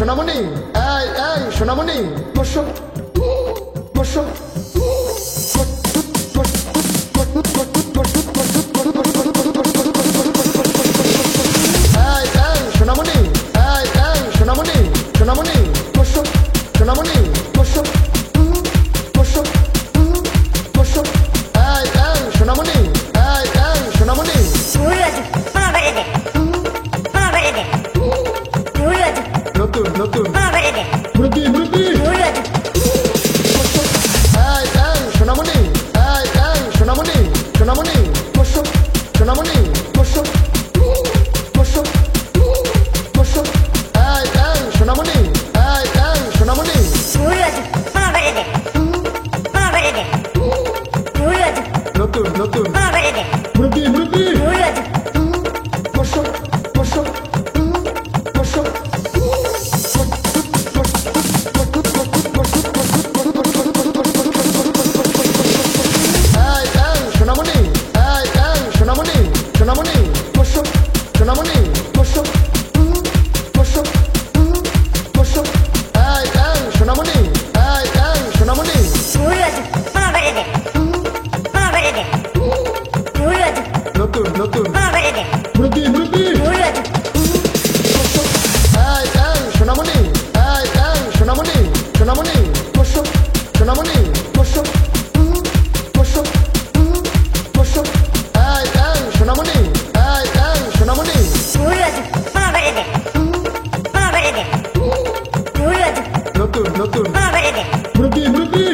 সোনামণি, এই এই সোনামণি, বসো বসো। এই এই সোনামণি, এই এই সোনামণি, সোনামণি বসো, সোনামণি বসো বসো বসো। এই এই সোনামণি, এই এই সোনামণি, নতুন নতুন মৃতি মৃতি। এই এই সোনামণি, এই এই সোনামণি, সোনামণি বসো, সোনামণি বসো বসো বসো। এই এই সোনামণি, এই এই সোনামণি, নতুন নতুন মৃতি মৃতি। বসো বসো বসো। এই এই সোনামণি, এই এই সোনামণি, সোনামণি বসো, সোনামণি বসো বসো বসো। এই এই সোনামণি, এই এই সোনামণি, নতুন নতুন মৃতি মৃতি। বসো। এই এই সোনামণি, এই এই সোনামণি, সোনামণি বসো, সোনামণি বসো বসো বসো। এই এই সোনামণি, এই এই সোনামণি, নতুন নতুন মৃতি মৃতি।